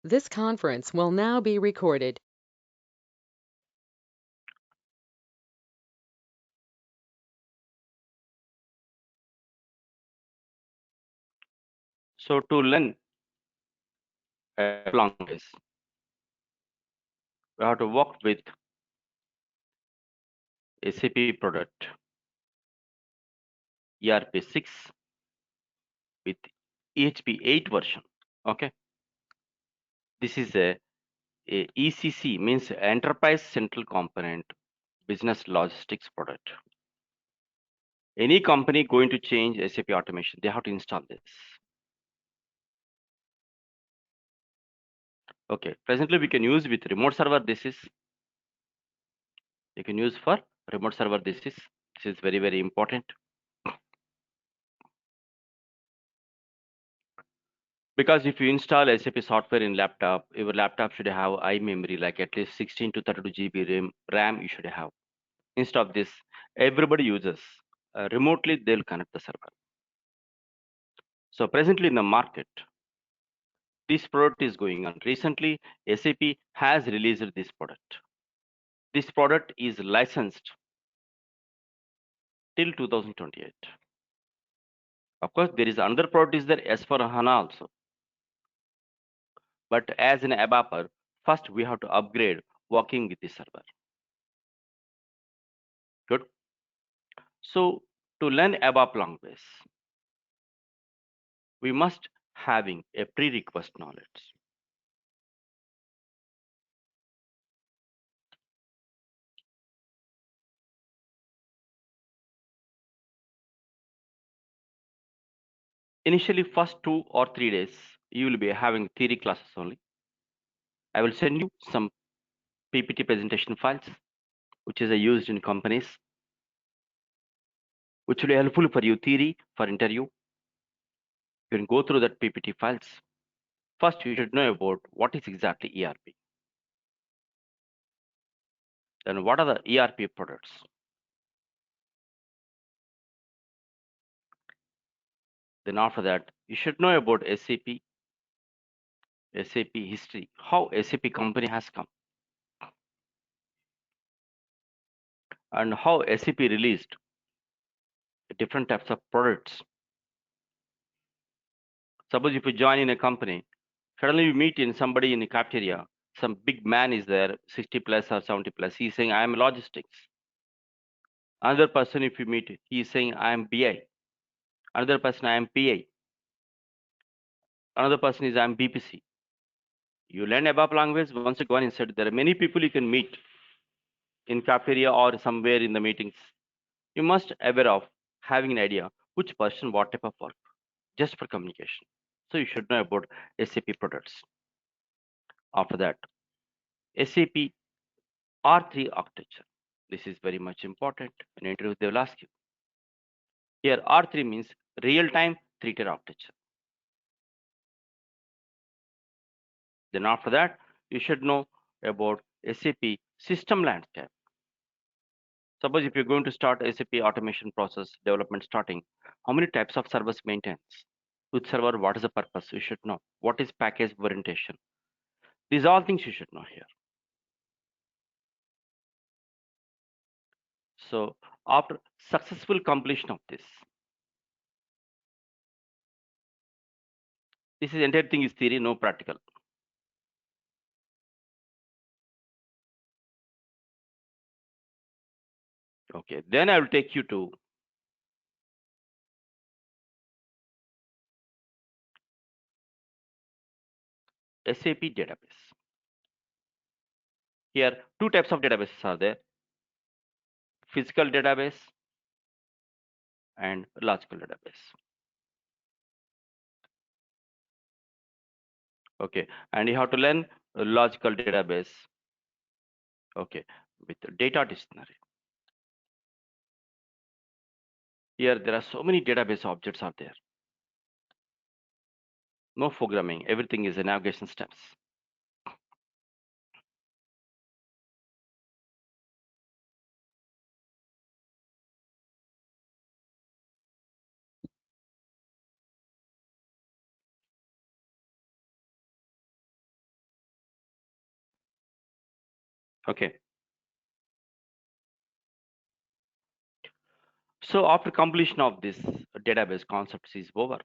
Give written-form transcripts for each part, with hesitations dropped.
This conference will now be recorded. So to learn language, we have to work with SAP product ERP 6 with EHP 8 version. Okay, this is a ECC means Enterprise Central Component Business Logistics product. Any company going to change SAP automation, they have to install this. Okay, presently we can use with remote server. This is you can use for remote server. This is very important because if you install SAP software in laptop, your laptop should have iMemory like at least 16 to 32 GB RAM. You should have. Instead of this, everybody uses remotely. They'll connect the server. So presently in the market, this product is going on. Recently, SAP has released this product. This product is licensed till 2028. Of course, there is another product is there as for HANA also. But as an ABAPer, first we have to upgrade working with the server. Good. So to learn ABAP language, we must having a prerequisite knowledge. Initially, first 2 or 3 days, you will be having theory classes only. I will send you some PPT presentation files, which is used in companies, which will be helpful for you theory for interview. You can go through that PPT files. First, you should know about what is exactly ERP. Then what are the ERP products? Then after that, you should know about SAP history, how SAP company has come, and how SAP released different types of products. Suppose if you join in a company, suddenly you meet in somebody in the cafeteria, some big man is there, 60 plus or 70 plus. He's saying, I am logistics. Another person, if you meet, he is saying, I am BI. Another person, I am PA. Another person is, I am BPC. You learn ABAP language, once you go on inside, there are many people you can meet in cafeteria or somewhere in the meetings. You must aware of having an idea which person, what type of work, just for communication. So you should know about SAP products. After that, SAP R3 architecture. This is very much important. In interview, they will ask you. Here, R3 means real-time three-tier architecture. Then after that, you should know about SAP system landscape. Suppose if you're going to start SAP automation process development starting, how many types of service maintenance? Which server, what is the purpose? You should know. What is package orientation? These are all things you should know here. So after successful completion of this is entire thing is theory, no practical. Okay, then I will take you to SAP database. Here, two types of databases are there: physical database and logical database. Okay, and you have to learn a logical database. Okay, with the data dictionary. Here, there are so many database objects are there. No programming, everything is a navigation steps. Okay. So after completion of this database concepts is over.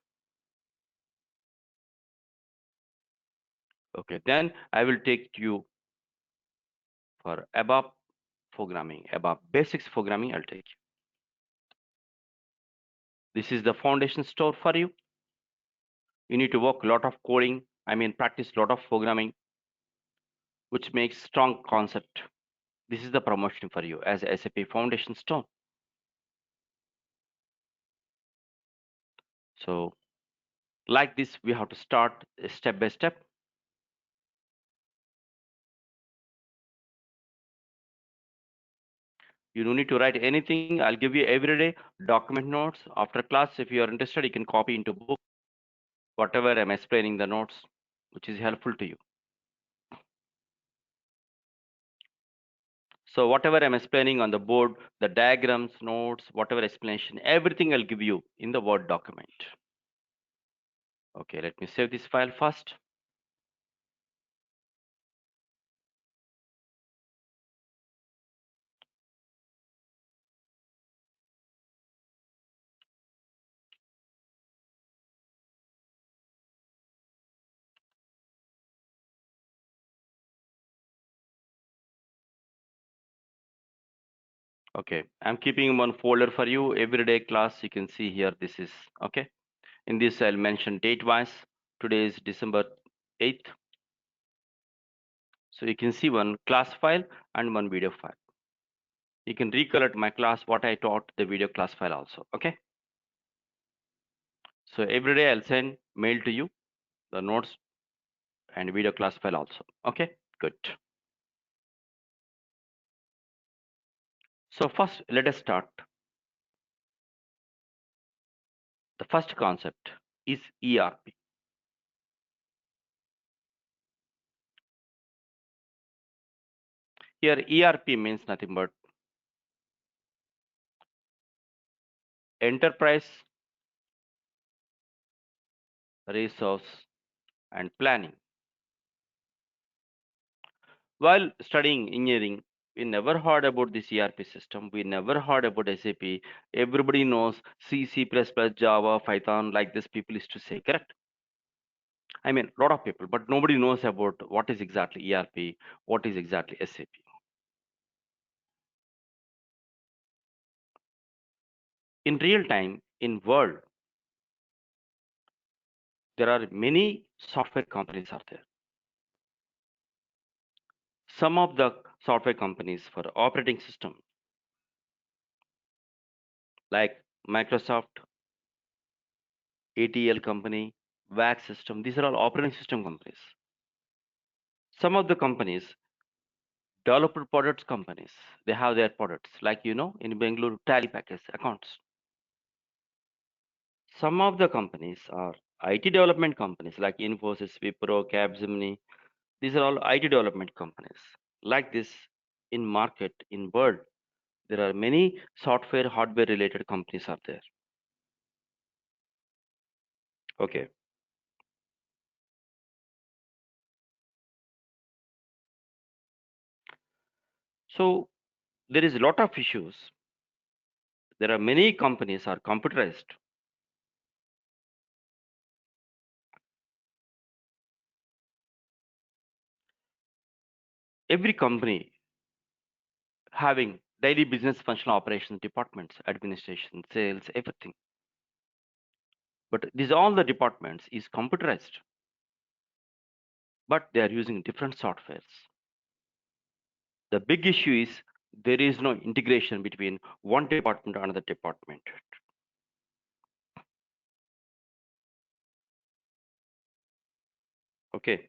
Okay, then I will take you for ABAP programming, ABAP basics programming. I'll take you. This is the foundation store for you. You need to work a lot of coding. I mean, practice a lot of programming, which makes strong concept. This is the promotion for you as a SAP foundation stone. So like this, we have to start step by step. You don't need to write anything. I'll give you every day document notes. After class, if you are interested, you can copy into book, whatever I'm explaining the notes, which is helpful to you. So whatever I'm explaining on the board, the diagrams, notes, whatever explanation, everything I'll give you in the Word document. Okay, let me save this file first. Okay, I'm keeping one folder for you. Everyday class, you can see here, this is, okay. In this, I'll mention date-wise. Today is December 8th. So you can see one class file and one video file. You can recollect my class, what I taught, the video class file also, okay? So every day I'll send mail to you, the notes and video class file also, okay? Good. So first, let us start. The first concept is ERP. Here, ERP means nothing but enterprise resource and planning. While studying engineering, we never heard about this ERP system. We never heard about SAP. Everybody knows C, C++, Java, Python, like this people used to say, correct? I mean, a lot of people, but nobody knows about what is exactly ERP, what is exactly SAP. In real time, in world, there are many software companies out there. Some of the software companies for operating system, like Microsoft, ATL company, VAX system, these are all operating system companies. Some of the companies, developer products companies, they have their products, like in Bangalore, Tally package accounts. Some of the companies are IT development companies like Infosys, Wipro, Capgemini. These are all IT development companies. Like this, in market, in world, there are many software, hardware related companies are there. Okay. So there is a lot of issues. There are many companies are computerized. Every company having daily business functional operations departments, administration, sales, everything. But these all the departments is computerized, but they are using different softwares. The big issue is there is no integration between one department and another department. Okay.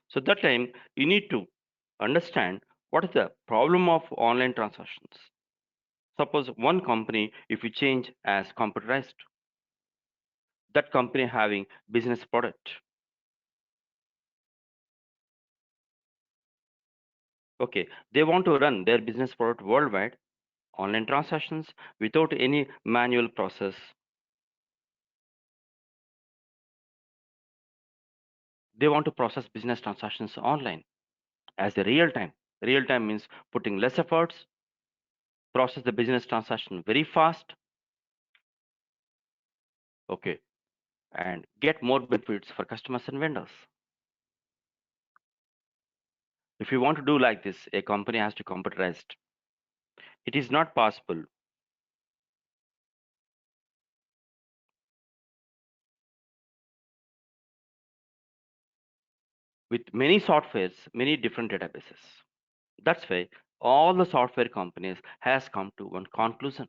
So that time you need to understand what is the problem of online transactions. Suppose one company, if you change as computerized, that company having business product. Okay, they want to run their business product worldwide, online transactions without any manual process. They want to process business transactions online as a real time. Real time means putting less efforts, process the business transaction very fast, okay, and get more benefits for customers and vendors. If you want to do like this, a company has to computerize it. It is not possible with many softwares, many different databases. That's why all the software companies has come to one conclusion.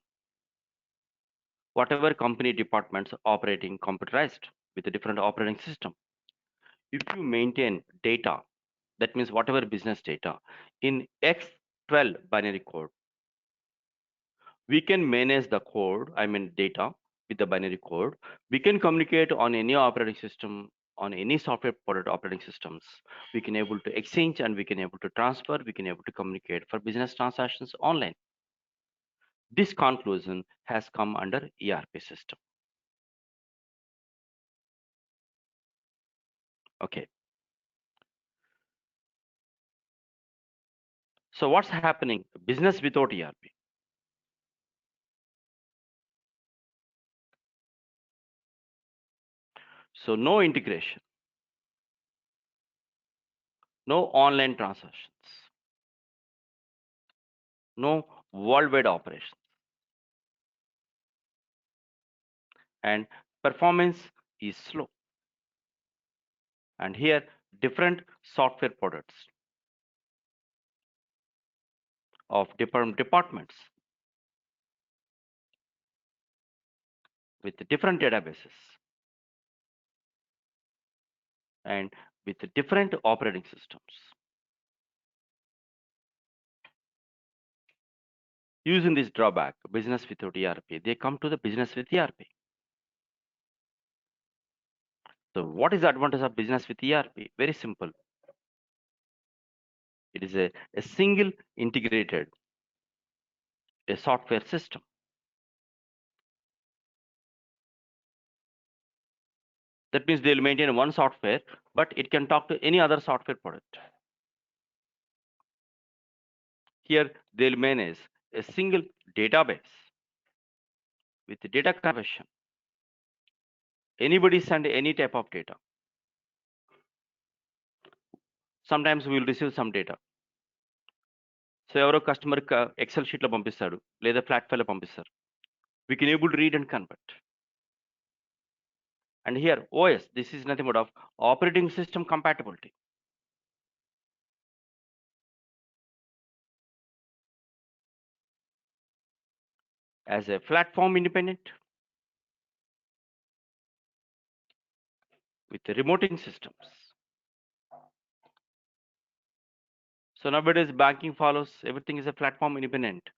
Whatever company departments operating computerized with a different operating system. If you maintain data, that means whatever business data in X12 binary code, we can manage the code, I mean data with the binary code. We can communicate on any operating system, on any software product operating systems. We can able to exchange and we can able to transfer, we can able to communicate for business transactions online. This conclusion has come under ERP system. Okay. So what's happening? Business without ERP. So no integration, no online transactions, no worldwide operations, and performance is slow. And here, different software products of different departments with different databases and with different operating systems. Using this drawback, business without ERP, they come to the business with ERP. So what is the advantage of business with ERP? Very simple. It is a single integrated a software system. That means they'll maintain one software, but it can talk to any other software product. Here, they'll manage a single database with data conversion. Anybody send any type of data. Sometimes we will receive some data. So ఎవరో customer XL షీట్లో పంపిస్తాడు లేదా flat ఫైల్లో పంపిస్తారు. We can able to read and convert. And here OS, this is nothing but of operating system compatibility. As a platform independent with the remoting systems. So nowadays banking follows everything is a platform independent.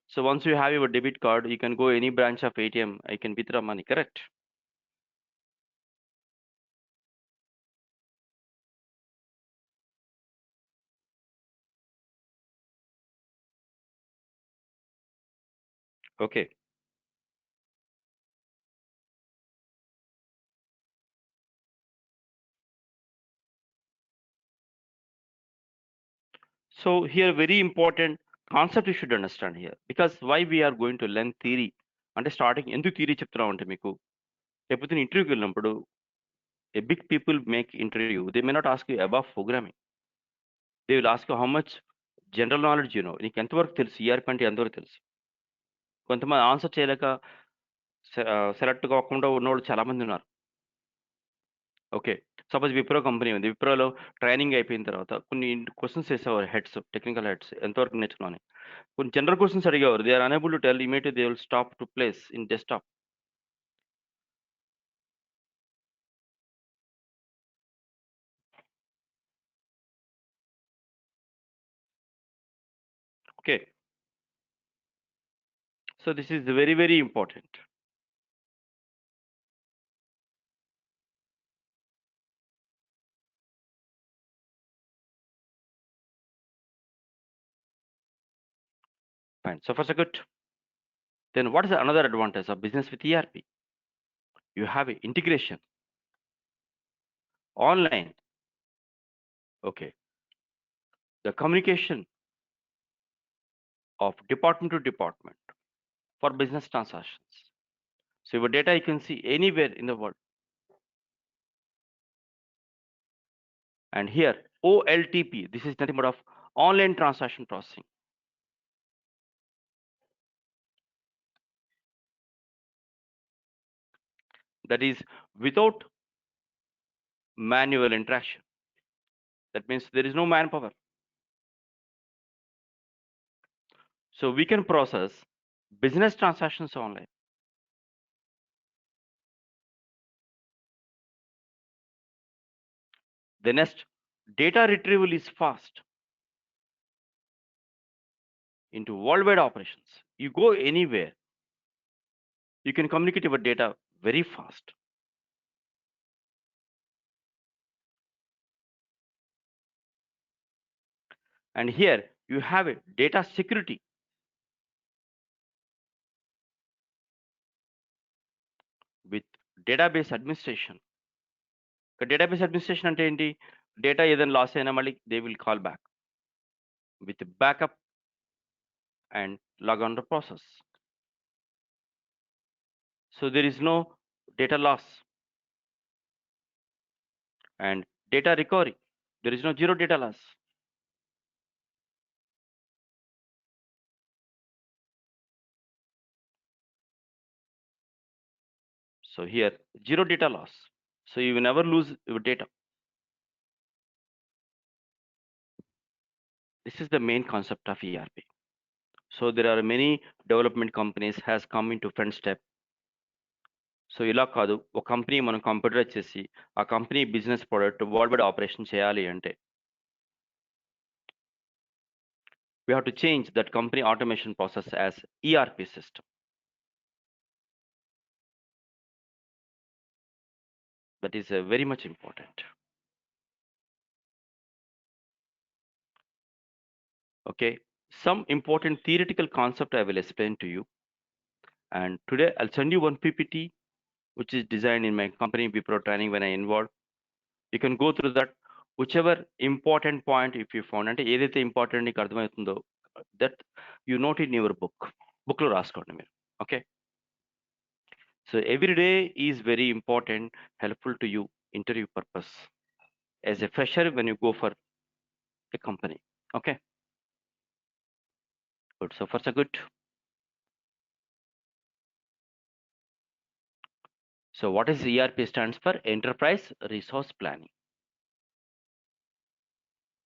So once you have your debit card, you can go any branch of ATM, you can withdraw money, correct? Okay. So here very important concept you should understand here, because why we are going to learn theory అంటే starting ఎందుకు theory చెప్తున్నాం అంటే మీకు లేకపోతే ఇంటర్వ్యూకి వెళ్ళినప్పుడు a big people make interview, they may not ask you about programming. They will ask you how much general knowledge you know. నీకు ఎంతవరకు తెలుసు ERP అంటే ఎంతవరకు తెలుసు. కొంతమంది ఆన్సర్ చేయలేక సెలెక్ట్ కాకుండా ఉన్నవాళ్ళు చాలా మంది ఉన్నారు. ఓకే, సపోజ్ విప్రో కంపెనీ ఉంది. విప్రోలో ట్రైనింగ్ అయిపోయిన తర్వాత కొన్ని క్వశ్చన్స్ వేసేవారు హెడ్స్, టెక్నికల్ హెడ్స్ ఎంతవరకు నేర్చుకున్నాను. కొన్ని జనరల్ క్వశ్చన్స్ అడిగేవారు. They are unable to tell immediately they will stop to place in desktop. Okay, so this is very very important. Fine. So far so good. Then what is another advantage of business with ERP? You have an integration online. Okay, the communication of department to department for business transactions. So your data you can see anywhere in the world. And here OLTP, this is nothing but of online transaction processing. That is without manual interaction. That means there is no manpower. So we can process business transactions online. The next, data retrieval is fast into worldwide operations. You go anywhere, you can communicate your data very fast. And here you have a data security. With database administration. Database administration అంటే ఏంటి? Data ఏదైనా loss అయినా మళ్ళీ they will call back with backup and log on the process. So there is no data loss. And data recovery, there is no zero data loss. So here zero data loss. So you will never lose your data. This is the main concept of ERP. So there are many development companies has come into front step. So ఇలా కాదు, ఒక company మనం computerise చేసి ఆ company business product world wide operation చేయాలి అంటే we have to change that company automation process as ERP system. That is very much important. Okay, some important theoretical concept I will explain to you. And today I'll send you one PPT which is designed in my company Wipro training when I involved. You can go through that. Whichever important point if you found అంటే ఏదైతే important నీకు అర్థమవుతుందో that you note in your book లో రాసుకోండి మీరు. Okay, so every day is very important, helpful to you interview purpose as a fresher when you go for a company. Okay, good. So far so good. So what is ERP stands for? Enterprise Resource Planning.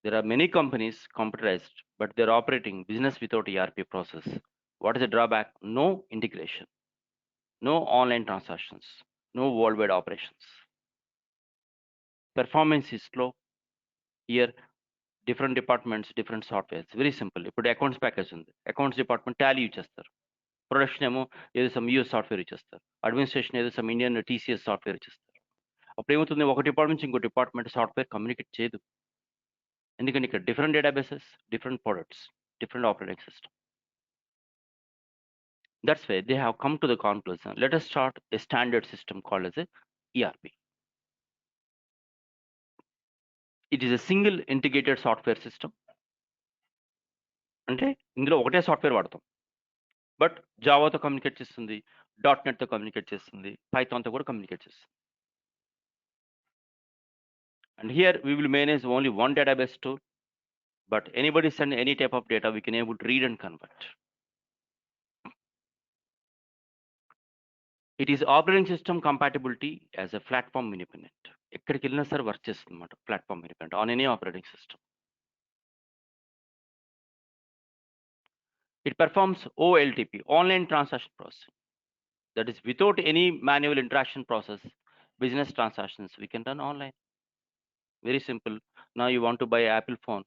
There are many companies computerized, but they're operating business without ERP process. What is the drawback? No integration, no online transactions, no worldwide operations. Performance is slow. Here, different departments, different softwares. Very simple. ఇప్పుడు accounts package ఉంది, accounts department Tally use చేస్తారు, production ఏమో ఏదో some US software ఇచ్చేస్తారు, administration ఏదో some Indian TCS software ఇచ్చేస్తారు. అప్పుడు ఏమవుతుంది, ఒక డిపార్ట్మెంట్ నుంచి ఇంకో డిపార్ట్మెంట్ సాఫ్ట్వేర్ కమ్యూనికేట్ చేయదు. ఎందుకంటే ఇక్కడ different databases, different products, different operating system. That's why they have come to the conclusion. Let us start a standard system called as a ERP. It is a single integrated software system. అంటే ఇందులో ఒకటే software వాడతాం, but జావాతో communicate చేస్తుంది, .NETతో communicate చేస్తుంది, పైథాన్తో కూడా communicate చేస్తుంది. And here we will manage only one database tool, but anybody send any type of data, we can able to read and convert. It is operating system compatibility as a platform independent. ఎక్కడికి వెళ్ళినా సరే work చేస్తుంది అన్నమాట, platform independent on any operating system. It performs OLTP, online transaction processing. That is without any manual interaction process, business transactions we can run online. Very simple. Now you want to buy Apple phone.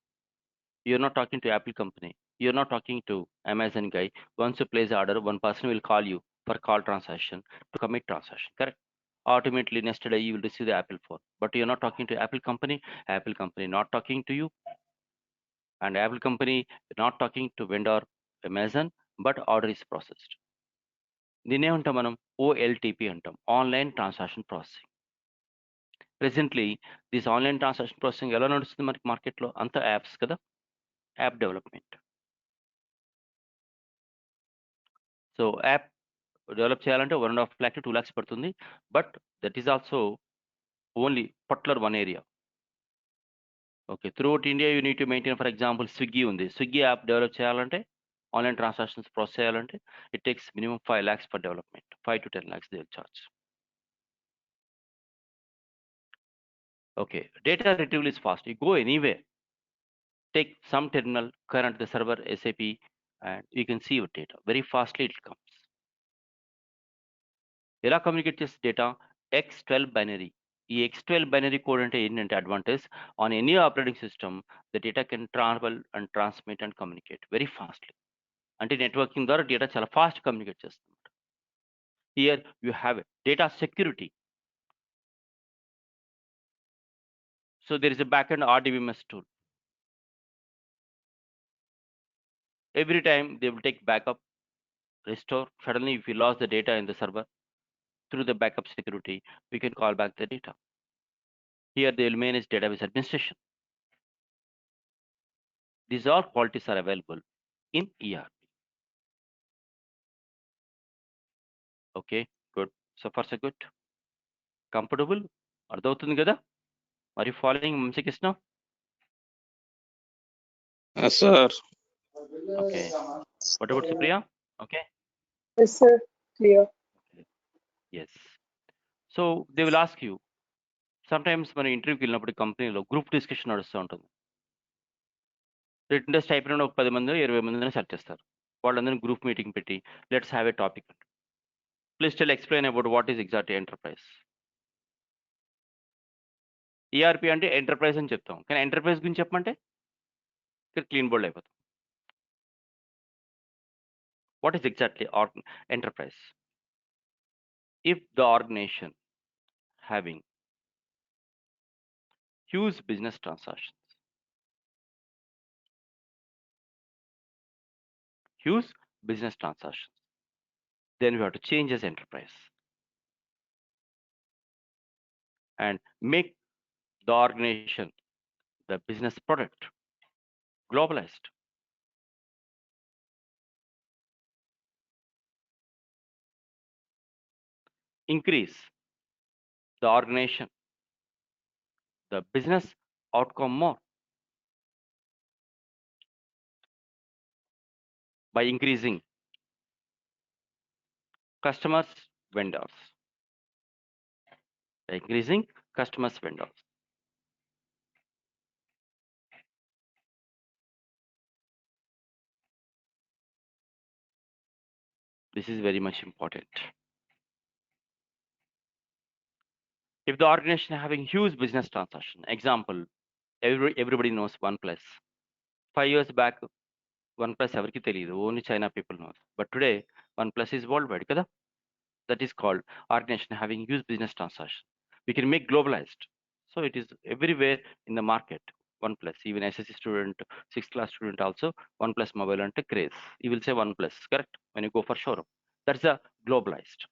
You're not talking to Apple company. You're not talking to Amazon guy. Once you place the order, one person will call you for call transaction to commit transaction. Correct? Ultimately, next day you will receive the Apple phone. But you're not talking to Apple company. Apple company not talking to you. And Apple company not talking to vendor Amazon, but order is processed. దీన్ని ఏమంటాం మనం? OLTP అంటాం, online transaction processing. Presently, this online transaction processing ఎలా నడుస్తుంది మనకి మార్కెట్లో? అంతా apps కదా, app development. So app develop చేయాలంటే 1.5 lakh to 2 lakhs పడుతుంది. But that is also only particular one area. Okay, throughout India you need to maintain. For example Swiggy ఉంది. Swiggy app develop చేయాలంటే, ఆన్లైన్ ట్రాన్సాక్షన్స్ ప్రాసెస్ చేయాలంటే it takes minimum 5 lakhs for development. 5 to 10 lakhs they will charge. Okay, data retrieval is fast. You go anywhere, take some terminal, current the server SAP, and you can see your data very fastly. It comes. ఎలా communicate చేసే data? X12 binary. ఈ X12 binary code అంటే ఏంటంటే advantage, on any operating system the data can travel and transmit and communicate very fastly. అంటే networking ద్వారా data చాలా fast communicate చేస్తుంది. Here you have data security. So there is a backend RDBMS tool. Every time they will take backup, restore. Suddenly if you lost the data in the server, through the backup security we can call back the data. Here they will manage database administration. These all qualities are available in ERP. Okay, good. So far so good. Comfortable? అర్థమవుతుంది కదా? Are you following Krishna? Yes, sir. Okay. What about Supriya? Okay. Yes, sir. Clear. Yes. So they will ask you, sometimes మన ఇంటర్వ్యూకి వెళ్ళినప్పుడు కంపెనీలో group discussion నడుస్తూ ఉంటుంది. Written test అయిపోయిన ఒక 10 మంది 20 మందిని సెలెక్ట్ చేస్తారు. వాళ్ళందరినీ గ్రూప్ మీటింగ్ పెట్టి let's have a topic. Please tell explain about what is exact enterprise. ERP అంటే ఎంటర్ప్రైజ్ అని చెప్తాం, కానీ ఎంటర్ప్రైజ్ గురించి చెప్పమంటే ఇక్కడ క్లీన్ బోల్డ్ అయిపోతాం. What is exactly enterprise? If the organisation having huge business transactions, then we have to change as enterprise and make the organization, the business product, globalized. Increase the organization, the business outcome more by increasing customers, vendors. By increasing customers, vendors. This is very much important. If the organization having huge business transaction, example, everybody knows OnePlus. 5 years back, OnePlus ఎవరికి తెలియదు, only China people knows. But today, OnePlus is worldwide కదా. That is called organization having huge business transaction. We can make globalized. So it is everywhere in the market. OnePlus, even SSC student, 6th class student also, OnePlus mobile ante craze. You will say OnePlus, correct? When you go for showroom. That's a globalized.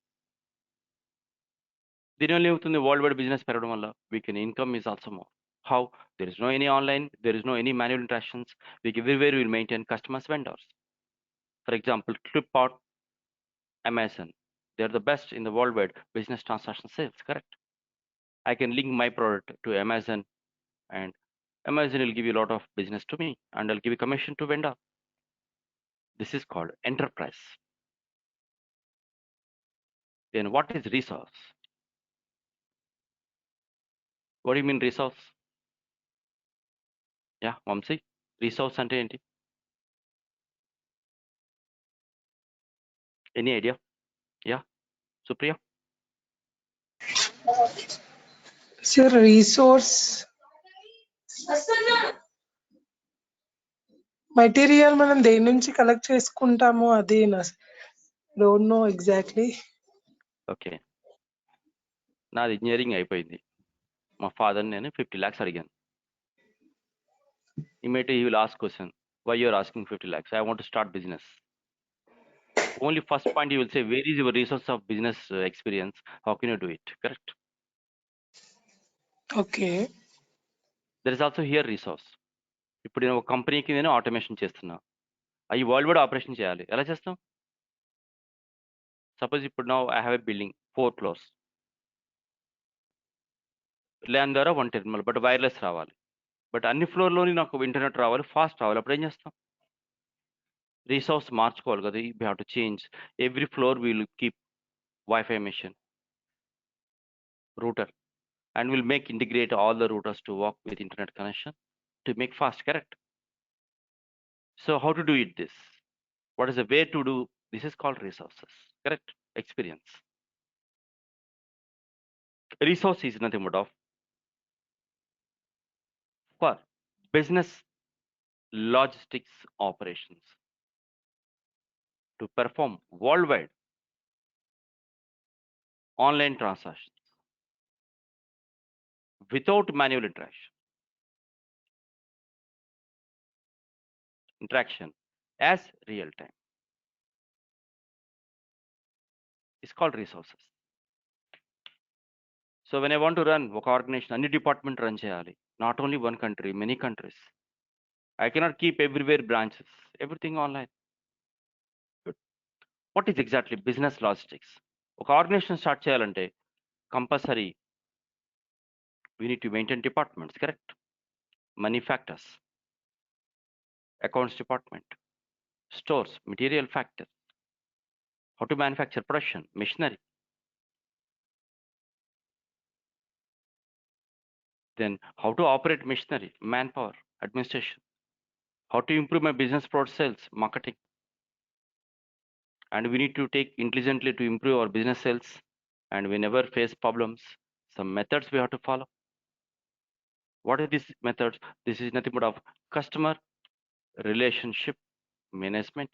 దీనివల్ల ఏమవుతుంది? World wide business పెరగడం వల్ల we can income is also more. How? There is no any online, there is no any manual interactions. We everywhere will maintain customers, vendors. For example, Flipkart, Amazon, they are the best in the worldwide business transaction sales, correct? I can link my product to Amazon and Amazon will give you a lot of business to me and I'll give you commission to vendor. This is called enterprise. Then what is resource? What do you mean resource? Yeah, Vamsi, resource ante enti? Any idea? Yeah, Supriya? Sir, resource material మనం దేని నుంచి collect చేసుకుంటామో అదేనా? Don't know exactly. Okay, నాది engineering అయిపోయింది. మా father నేను 50 lakhs అడిగాను. Immediately he will ask question, why you are asking 50 lakhs? I want to start business. Only first point he will say, where is your resource of business experience? How can you do it? Correct? Okay. There is also here resource. ఇప్పుడు నేను ఒక కంపెనీకి నేను automation చేస్తున్నా. అవి world wide operation చేయాలి. ఎలా చేస్తాం? సపోజ్ ఇప్పుడు now I have a building 4 floors. LAN ద్వారా 1 టెర్మినల్ బట్ వైర్లెస్ రావాలి. బట్ అన్ని ఫ్లోర్‌లోని నాకు ఇంటర్నెట్ రావాలి, ఫాస్ట్ రావాలి. అప్పుడు ఏం చేస్తాం? రిసోర్స్ మార్చుకోవాలి కదా! We have to change. Every floor we will keep wifi machine, router, and we'll make integrate all the routers to work with internet connection to make fast, correct? So how to do it this? What is the way to do? This is called resources, correct? Experience. Resource is nothing but of for business logistics operations to perform worldwide online transactions without manual interaction as real time. It's called resources. So when I want to run ఒక organization, any department run చేయాలి. Not only one country, many countries. I cannot keep everywhere branches, everything online. Good. What is exactly business logistics? ఒక organisation start చేయాలంటే compulsory we need to maintain departments, correct? Money factors, accounts department, stores, material factor, how to manufacture production, machinery. Then how to operate machinery, manpower, administration, how to improve my business process, sales, marketing. And we need to take intelligently to improve our business sales, and we never face problems. Some methods we have to follow. What are these methods? This is nothing but of customer relationship management,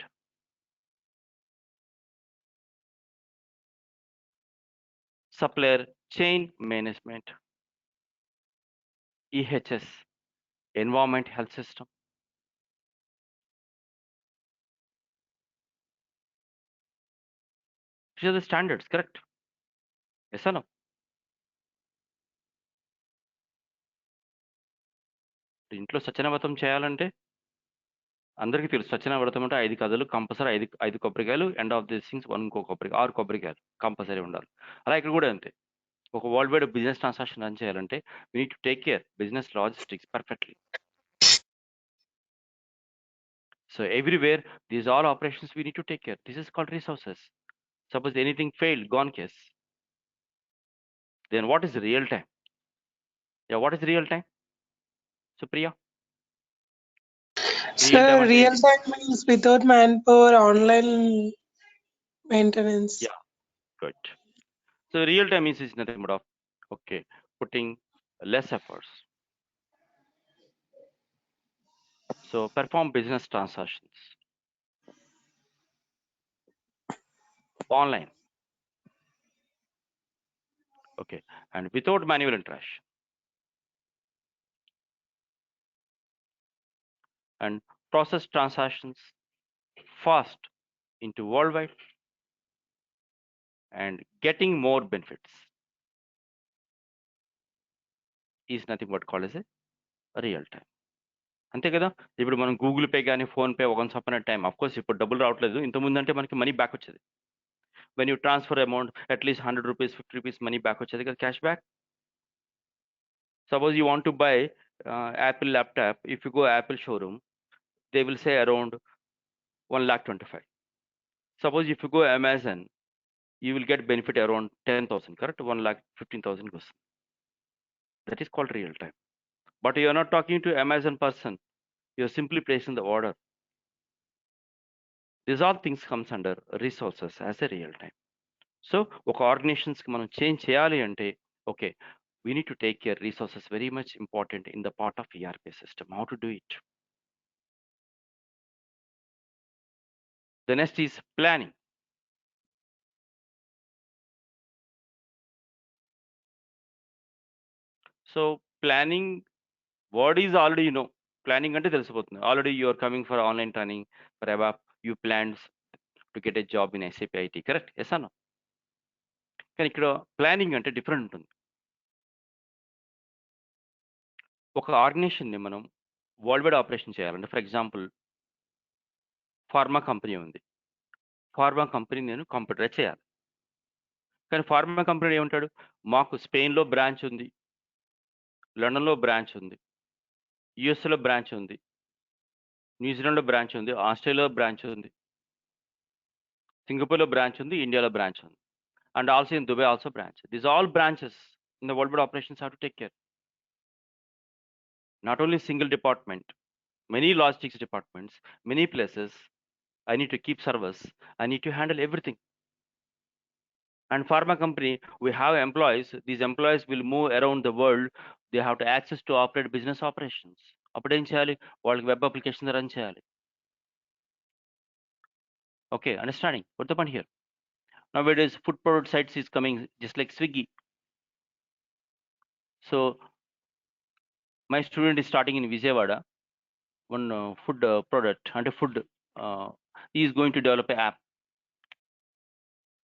supplier chain management, EHS, environment health system. These are the standards, correct? Yes or no? ఇంట్లో సత్యనావ్రతం చేయాలంటే అందరికీ తెలుసు. సత్యనావ్రతం అంటే 5 కథలు compulsory, 5 కొబ్బరికాయలు, end of this things 1 ఇంకో కొబ్బరికాయ, 6 కొబ్బరికాయలు కంపల్సరీ ఉండాలి. అలా ఇక్కడ కూడా అంతే. ఒక world wide business transaction run చేయాలంటే we need to take care business logistics perfectly. So everywhere, these all operations we need to take care. This is called resources. Suppose anything failed, gone case. Then what is real time? Yeah, what is real time? Supriya? Sir అంటే real ఏంటి? Time means without man power online maintenance. Yeah, good. So real time means is nothing but of okay, putting less efforts. So perform business transactions online. Okay, and without manual interaction. And process transactions fast into worldwide and getting more benefits is nothing but called as a real time. అంతే కదా! ఇప్పుడు మనం Google pay గాని, phone pay once upon a time, of course ఇప్పుడు డబ్బులు రావట్లేదు. ఇంతకుముందంటే మనకి money back వచ్చేది. When you transfer amount at least ₹100, ₹50 money back వచ్చేది కదా! Cash back. Suppose you want to buy Apple laptop, if you go Apple showroom, they will say around 1,25,000. Suppose if you go Amazon, you will get benefit around 10,000, correct? 1,15,000 goes. That is called real time. But you are not talking to Amazon person. You are simply placing the order. These all things comes under resources as a real time. So ఒక ఆర్గనైజేషన్స్కి మనం change చేయాలి అంటే okay we need to take care resources very much important in the part of ERP system. How to do it? The next is planning. So planning word is already know. Planning అంటే తెలిసిపోతుంది. Already you are coming for online training for ABAP, you plans to get a job in SAP IT, correct? Yes అన్న. కానీ ఇక్కడ planning అంటే different ఉంటుంది. ఒక ఆర్గనైజేషన్ని మనం world wide operation చేయాలంటే ఫర్ ఎగ్జాంపుల్ ఫార్మా కంపెనీ ఉంది. ఫార్మా కంపెనీ నేను కంప్యూటరైజ్ చేయాలి. కానీ ఫార్మా కంపెనీ ఏమంటాడు? మాకు స్పెయిన్‌లో బ్రాంచ్ ఉంది. లండన్‌లో బ్రాంచ్ ఉంది. యూఎస్‌లో బ్రాంచ్ ఉంది. న్యూజిలాండ్‌లో బ్రాంచ్ ఉంది. ఆస్ట్రేలియాలో బ్రాంచ్ ఉంది. సింగపూర్‌లో బ్రాంచ్ ఉంది. ఇండియాలో బ్రాంచ్ ఉంది. And also in Dubai also branch. These all branches in the worldwide operations have to take care. Not only single department, many logistics departments, many places. I need to keep service. I need to handle everything. And pharma company, we have employees. These employees will move around the world. They have to access to operate business operations. అప్పుడు ఏం చేయాలి? వాళ్ళకి web application run చేయాలి. Okay, understanding? What the point here? Nowadays, food product sites is coming just like Swiggy. So my student is starting in Vijayawada. One food product and a food he is going to develop an app.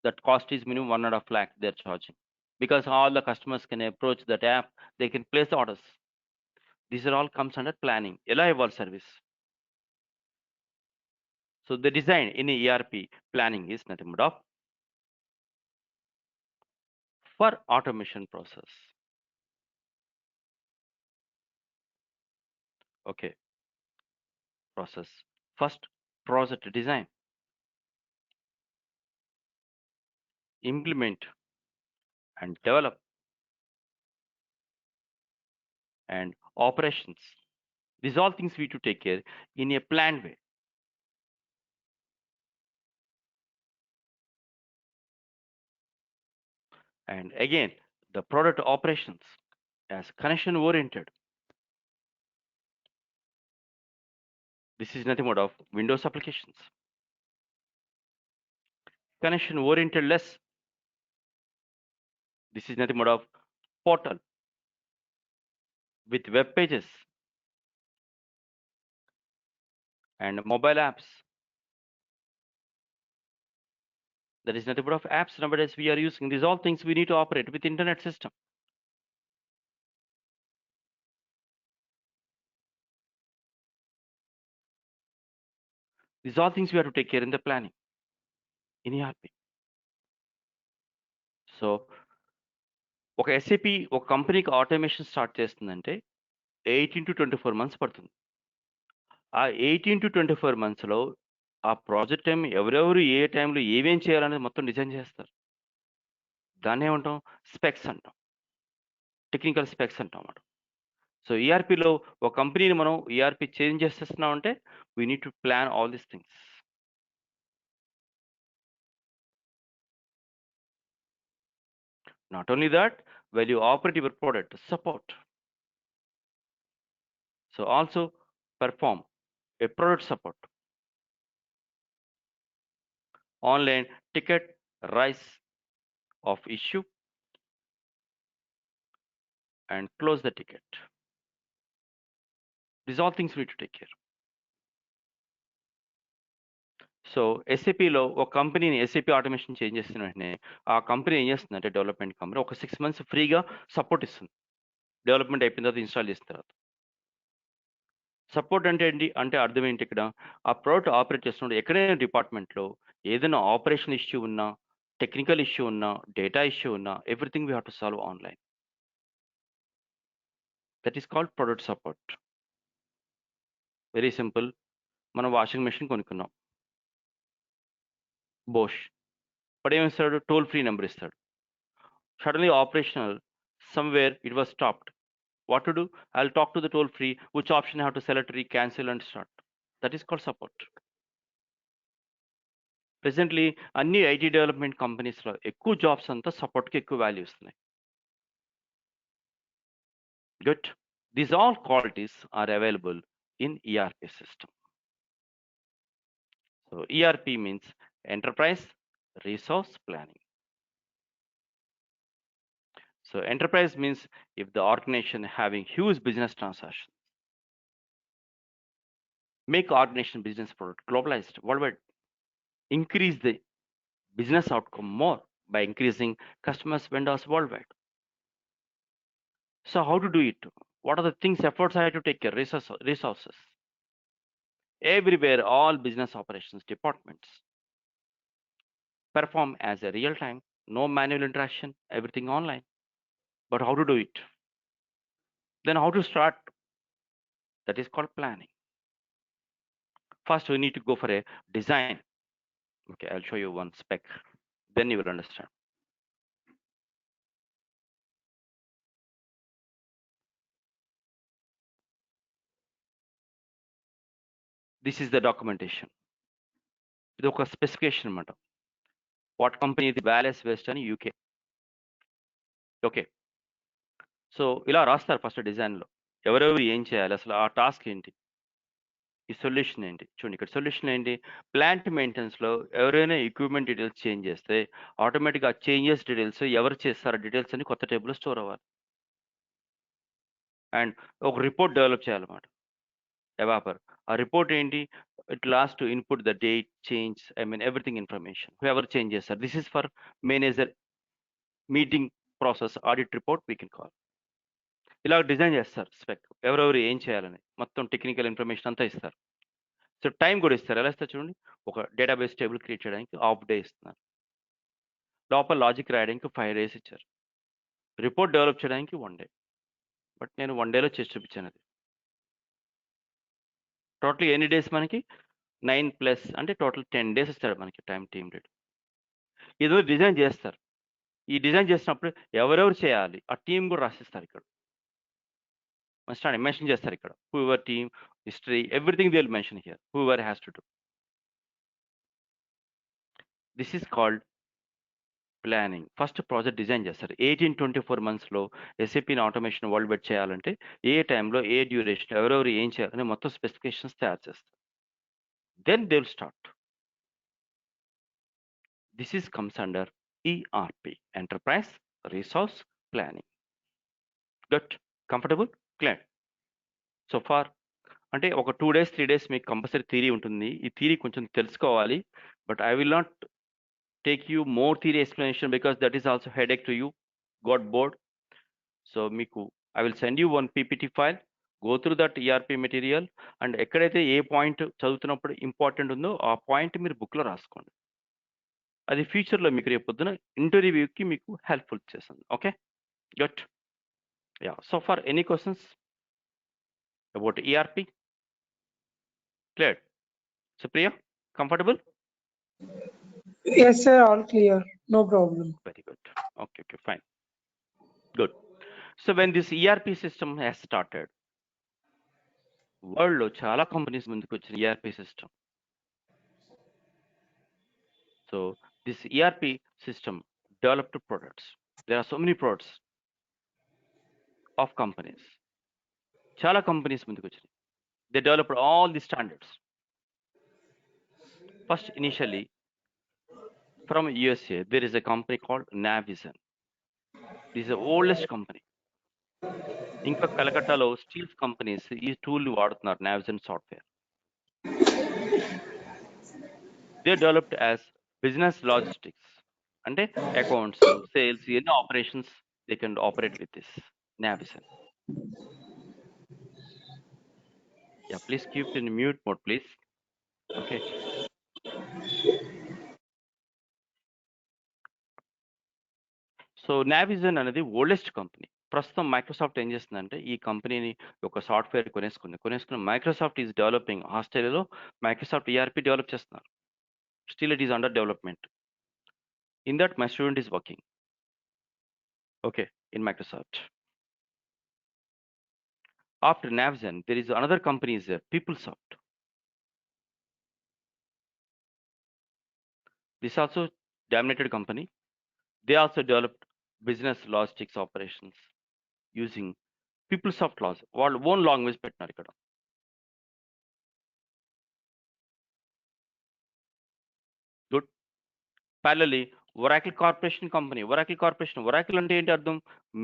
That cost is minimum 1.5 lakh they're charging, because all the customers can approach that app, they can place the orders. These are all comes under planning, reliable service. So the design in ERP planning is nothing but of for automation process. Okay, process. First, project design, implement and develop, and operations. These all things we need to take care in a planned way. And again, the product operations as connection oriented. This is nothing but of Windows applications. Connection oriented less. This is nothing but of portal with web pages and mobile apps. That is nothing but of apps nowadays we are using. These all things we need to operate with internet system. These all things we have to take care in the planning in ERP. So ఒక SAP ఒక కంపెనీకి automation start చేస్తుందంటే 18 to 24 months పడుతుంది. ఆ 18 to 24 monthsలో ఆ project time ఎవరెవరు ఏ టైంలో ఏమేం చేయాలనేది మొత్తం డిజైన్ చేస్తారు. దాన్ని ఏమంటాం? స్పెక్స్ అంటాం. టెక్నికల్ స్పెక్స్ అంటాం అన్నమాట. సో ఈఆర్పిలో ఒక కంపెనీని మనం ఈఆర్పి చేంజ్ చేసేస్తున్నాం అంటే we need to plan all these things. Not only that, when you operate your product, support. So also perform a product support. Online ticket, rise of issue, and close the ticket. These all things we need to take care. So ఎస్ఏపిలో ఒక కంపెనీని SAP automation change చేసిన వెంటనే ఆ company ఏం చేస్తుందంటే development company ఒక 6 months ఫ్రీగా సపోర్ట్ ఇస్తుంది. డెవలప్మెంట్ అయిపోయిన తర్వాత ఇన్స్టాల్ చేసిన తర్వాత. సపోర్ట్ అంటే ఏంటి అంటే అర్థం ఏంటి? ఇక్కడ ఆ ప్రోడక్ట్ ఆపరేట్ చేస్తున్నప్పుడు ఎక్కడైనా డిపార్ట్మెంట్లో ఏదైనా ఆపరేషన్ ఇష్యూ ఉన్నా, టెక్నికల్ ఇష్యూ ఉన్నా, డేటా ఇష్యూ ఉన్నా, everything we have to solve online. That is called product support. Very simple. మనం వాషింగ్ మెషిన్ కొనుక్కున్నాం, బోష్. ఇప్పుడు ఏమిస్తాడు? టోల్ ఫ్రీ నెంబర్ ఇస్తాడు. Suddenly operational somewhere it was stopped. What to do? I'll talk to the toll free, which option I have to select, cancel and start. That is called support. Presently, అన్ని IT development కంపెనీస్లో ఎక్కువ jobs అంతా సపోర్ట్కి ఎక్కువ value ఇస్తున్నాయి. Good. These all qualities are available in ERP system. So ERP means enterprise resource planning. So enterprise means if the organization having huge business transactions, make organization business product globalized worldwide, increase the business outcome more by increasing customers vendors worldwide. So how to do it? What are the things, efforts I have to take care? Resources. Everywhere, all business operations departments perform as a real time, no manual interaction, everything online. But how to do it? Then how to start? That is called planning. First, we need to go for a design. Okay, I'll show you one spec. Then you will understand. This is the documentation. ఇది ఒక specification అనమాట. What company ఇది Wallace west అని UK. Okay, so ఇలా రాస్తారు first డిజైన్లో ఎవరెవరు ఏం చేయాలి, అసలు ఆ టాస్క్ ఏంటి, ఈ సొల్యూషన్ ఏంటి. చూడండి ఇక్కడ సొల్యూషన్ ఏంటి, ప్లాంట్ మెయింటెనెన్స్లో ఎవరైనా ఎక్విప్మెంట్ డీటెయిల్స్ చేంజ్ చేస్తే ఆటోమేటిక్గా ఆ చేంజెస్ డీటెయిల్స్ ఎవరు చేస్తారో డీటెయిల్స్ అని కొత్త టేబుల్లో స్టోర్ అవ్వాలి. అండ్ ఒక రిపోర్ట్ డెవలప్ చేయాలన్నమాట. ఎవాపర్ ఆ రిపోర్ట్ ఏంటి, it last to input the date change, everything information ఎవరు చేంజ్ చేస్తారు. This is for manager meeting process audit report we can call. ఇలా డిజైన్ చేస్తారు స్పెక్, ఎవరెవరు ఏం చేయాలని మొత్తం టెక్నికల్ ఇన్ఫర్మేషన్ అంతా ఇస్తారు. సో టైం కూడా ఇస్తారు. ఎలా ఇస్తారు చూడండి, ఒక డేటాబేస్ టేబుల్ క్రియేట్ చేయడానికి హాఫ్ డే ఇస్తున్నారు, లోపల లాజిక్ రాయడానికి 5 days ఇచ్చారు, రిపోర్ట్ డెవలప్ చేయడానికి 1 day. బట్ నేను 1 dayలో చేసి చూపించాను. అది టోటల్ ఎన్ని డేస్ మనకి 9+ అంటే టోటల్ 10 days ఇస్తాడు మనకి టైం టీమ్ లీడ్. ఏదో డిజైన్ చేస్తారు. ఈ డిజైన్ చేసినప్పుడు ఎవరెవరు చేయాలి ఆ టీం కూడా రాసిస్తారు. ఇక్కడ స్టార్ట్ మెన్షన్ చేస్తారు. ఇక్కడ who ever team history everything they will mention here, who ever has to do. This is called planning. First project design చేస్తారు. 18-24 monthsలో ఎస్ఏపీని ఆటోమేషన్ వరల్డ్ వైడ్ చేయాలంటే ఏ టైంలో ఏ డ్యూరేషన్ ఎవరెవరు ఏం చేయాలని మొత్తం స్పెసిఫికేషన్స్ తయారు చేస్తారు. Then they will start. This is comes under ERP, enterprise resource planning. Got comfortable clear so far. అంటే ఒక 2 days 3 days మీకు కంపల్సరీ థియరీ ఉంటుంది. ఈ థియరీ కొంచెం తెలుసుకోవాలి. But I will not take you more theory explanation because that is also headache to you. Got bored? So Miku, I will send you one PPT file. Go through that ERP material and ఎక్కడైతే ఏ point చదువుతున్నప్పుడు important ఉందో ఆ point మీరు బుక్లో రాసుకోండి. అది ఫ్యూచర్లో మీకు రేపు పొద్దున ఇంటర్వ్యూకి మీకు హెల్ప్ఫుల్ చేస్తుంది. Okay, good. Yeah, so far any questions about ERP? Clear? Supriya, comfortable? Yes, sir, all clear. No problem. Very good. Okay, fine. Good. So when this ERP system has started, world lo chala companies munduku vachina ERP system. So this ERP system developed products. There are so many products of companies. Chala companies munduku vachina. They developed all the standards. First, initially, from USA, there is a company called Navision. This is the oldest company. ఇంకా కలకట్టాలో steels companies ఈ tool వాడుతున్నారు, Navision software. They developed as business logistics, అంటే accounts sales ఇవన్నీ operations they can operate with this Navision. Yeah, please keep in mute mode please. Okay, so Navision అనేది oldest company. ప్రస్తుతం Microsoft ఏం చేస్తుందంటే ఈ కంపెనీని ఒక సాఫ్ట్వేర్ కొనేసుకుని మైక్రోసాఫ్ట్ ఈజ్ డెవలపింగ్. ఆస్ట్రేలియాలో మైక్రోసాఫ్ట్ ERP డెవలప్ చేస్తున్నారు. Still it is under development. In that my student is working, okay, in Microsoft. After Navision, there is another company is there, Peoplesoft. This also dominated company. They also developed business logistics operations using Peoplesoft laws. వాళ్ళ own language పెట్టినారు ఇక్కడ. Good. Parallelly, Oracle Corporation company. Oracle అంటే ఏంటి అర్థం?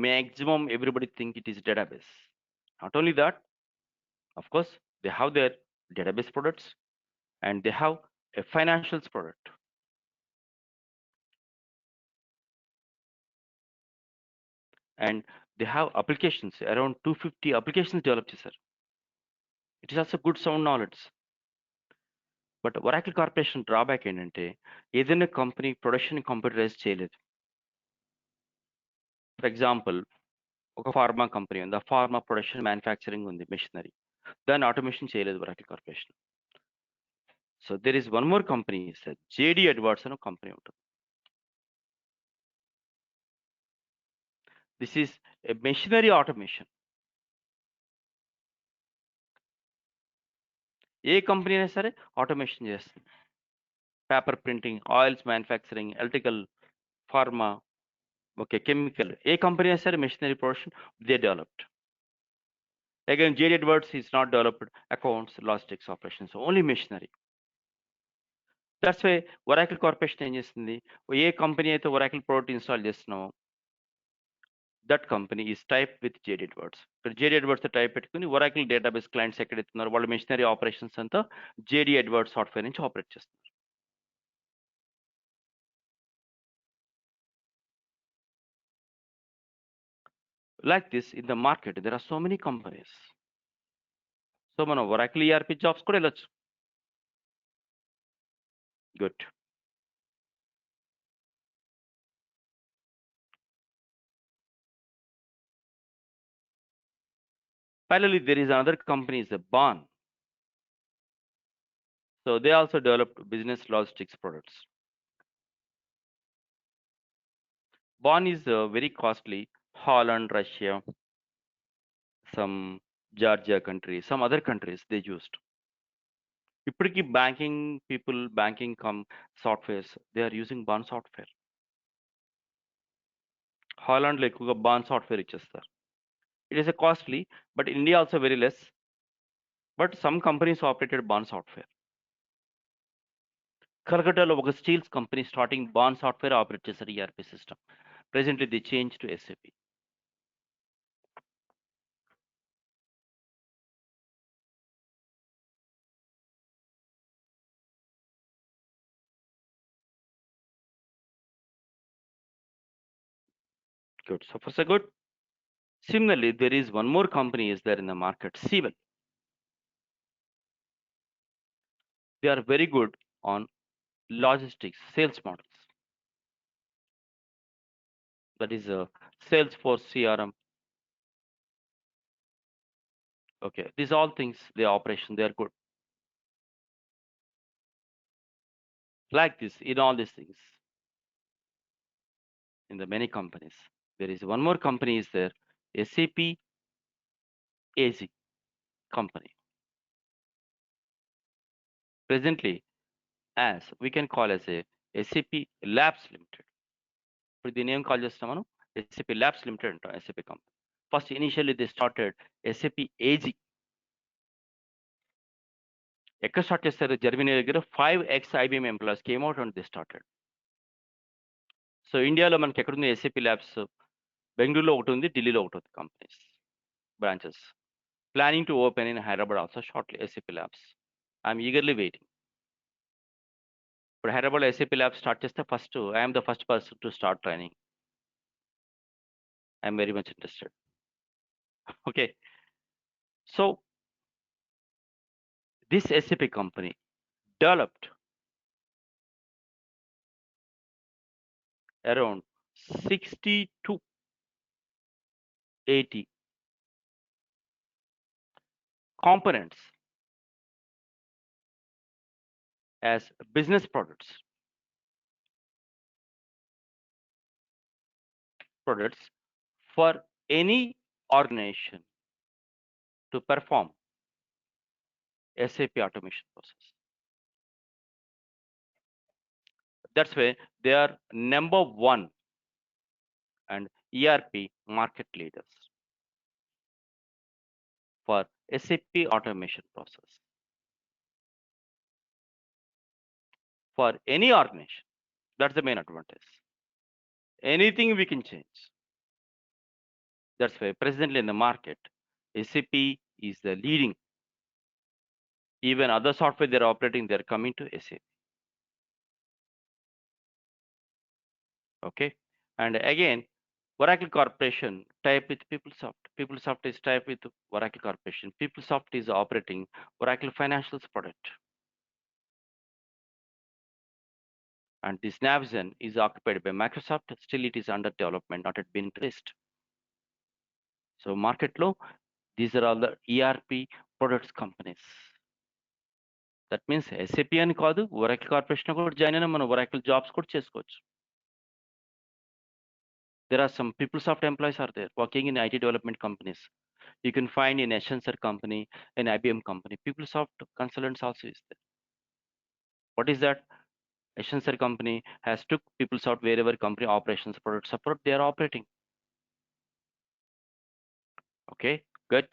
Maximum everybody think it is database. Not only that, of course, they have their database products and they have a financials product. And They have applications, around 250 applications developed చేశారు. It is also good sound knowledge. But Oracle corporation drawback ఏంటంటే ఏదైనా company production computerize చేయలేదు. For example ఒక pharma company ఉంది, ఆ pharma production manufacturing ఉంది, మెషినరీ, దాన్ని ఆటోమేషన్ చేయలేదు Oracle corporation. So there is one more company sir, JD Edwards అని ఒక కంపెనీ ఉంటుంది. This is a machinery automation. ఏ కంపెనీ అయినా సరే ఆటోమేషన్ చేస్తుంది. Paper printing, oils manufacturing, electrical, pharma, okay, chemical, ఏ కంపెనీ అయినా సరే machinery production they developed. Again, JD Edwards is not developed accounts, logistics, operations, only machinery. That's why Oracle Corporation ఏం చేస్తుంది, ఏ company అయితే Oracle product install చేస్తున్నామో that company is type with JD Edwards. ఇక్కడ JD Edwards type పెట్టుకుని Oracle database clients ఎక్కడెత్తున్నారు వాళ్ళు machinery operations అంతా JD Edwards software నుంచి operate చేస్తున్నారు. Like this, in the market, there are so many companies. So మనం Oracle ERP jobs కూడా వెళ్ళొచ్చు. Good. Finally, there is another company, is a Bond. So they also developed business logistics products. Bond is very costly. Holland, Russia, some Georgia country, some other countries they used. ఇప్పటికీ banking people, banking softwares, they are using Bond software. హాలాండ్లో ఎక్కువగా bond software ఇచ్చేస్తారు. It is a costly, but India also very less. But some companies operated Bond software. కలకట్టాలో ఒక steels company starting Bond software operate చేశారు ERP system. Presently they changed to SAP. Good. So far so good. Similarly, there is one more company is there in the market, Siebel. They are very good on logistics, sales models. That is a Salesforce CRM. Okay, these all things, the operation, they are good. Like this, in all these things, in the many companies, there is one more company is there, SAP AZ company. Presently, as we can call as a SAP Labs Limited. For the name call just SAP Labs Limited, SAP company. First, initially they started SAP AG. ఎక్కడ start చేస్తారు, Germany దగ్గర 5x IBM employees came out and they started. So ఇండియాలో మనకి ఎక్కడుంది SAP labs, బెంగళూరులో ఒకటి ఉంది, ఢిల్లీలో ఒకటి ఉంది companies branches. Planning to open in Hyderabad also shortly SAP labs. I'm eagerly waiting. ఇప్పుడు హైదరాబాద్లో SAP ల్యాబ్స్ స్టార్ట్ చేస్తే first I'm the first person to start training. I'm very much interested. Okay, so this SAP company developed around 60 to 80 components as business products for any organization to perform SAP automation process. That's why they are number one and ERP market leaders for SAP automation process. For any organization, that's the main advantage. Anything we can change. That's why presently in the market, SAP is the leading. Even other software they're operating, they're coming to SAP. Okay, and again, Oracle Corporation type with Peoplesoft. Peoplesoft is type with Oracle Corporation. Peoplesoft is operating Oracle Financials product. And this Navision is occupied by Microsoft. Still, it is under development, not yet been released. So, market low. These are all the ERP products companies. That means SAP అని కాదు, Oracle Corporation కూడా join అయినా మనం Oracle jobs కూడా చేసుకోవచ్చు. There are some Peoplesoft employees are there working in IT development companies. You can find in Accenture company, in IBM company. Peoplesoft consultants also is there. What is that? Accenture company has took Peoplesoft wherever company operations product support they are operating. Okay, good.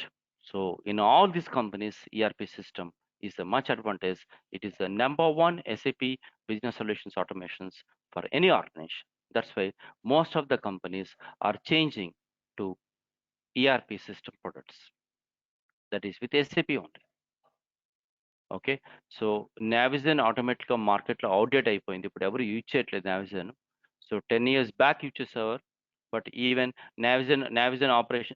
So in all these companies, ERP system is a much advantage. It is the #1 SAP business solutions automations for any organization. That's why most of the companies are changing to ERP system products. That is with SAP only. Okay, so Navision automatically మార్కెట్లో outdate అయిపోయింది, ఇప్పుడు ఎవరు use చేయట్లేదు Navision. So 10 years back use చేసేవారు, but even Navision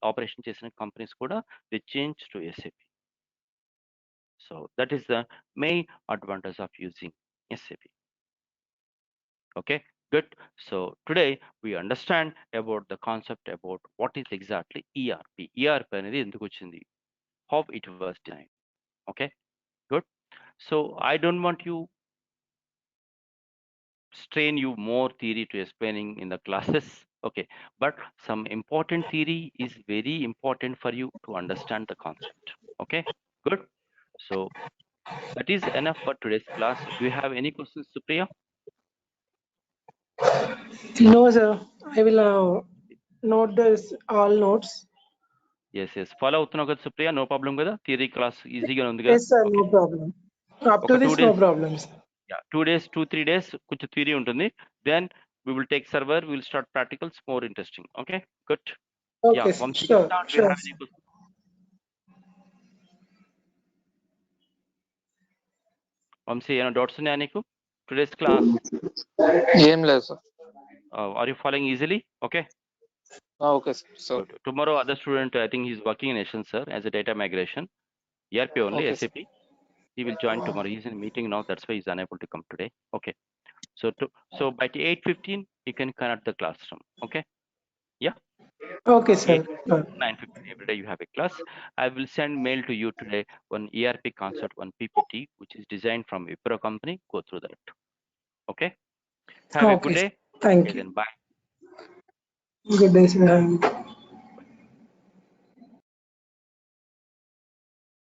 operation చేసిన companies కూడా they change to SAP. So that is the main advantage of using SAP. Okay, good. So today we understand about the concept about what is exactly ERP. ERP అనేది ఎందుకు వచ్చింది, how it was designed. Okay, good. So I don't want you strain you more theory to explaining in the classes. Okay, but some important theory is very important for you to understand the concept. Okay, good. So that is enough for today's class. Do you have any questions, Supriya? No, sir. I will note this all notes. Yes, follow అవుతున్నావు కదా Supriya, no problem కదా, theory class ఈజీగా ఉంది కదా? Yes, sir. Okay, No problem. Up to ఒక 2 this, days, no problem, sir. yeah, 2 days, 2-3 days కొంచెం theory ఉంటుంది, then we will take server, we will start practicals, more interesting. Okay, good. Okay, Yeah, sir. Vamsi, Sure, start. Do you sure, have any sir. questions? Vamsi, ఏమైనా doubts ఉన్నాయా నీకు today's class? ఏం లేదు sir. Are you following easily? Okay. Okay sir. Good. Tomorrow other student, I think he's working in Accenture as a data migration, ERP only, Okay, SAP. He will join tomorrow. He's in a meeting now, that's why he's unable to come today. Okay, so by 8:15 you can connect the classroom. Okay, yeah, Okay, sir. 8 Sure. 9:15 every day you have a class. I will send mail to you today, one ERP concept, one PPT which is designed from Wipro company. Go through that. Okay, have a good Okay, day. thank Okay, you. then bye. Good day, sir.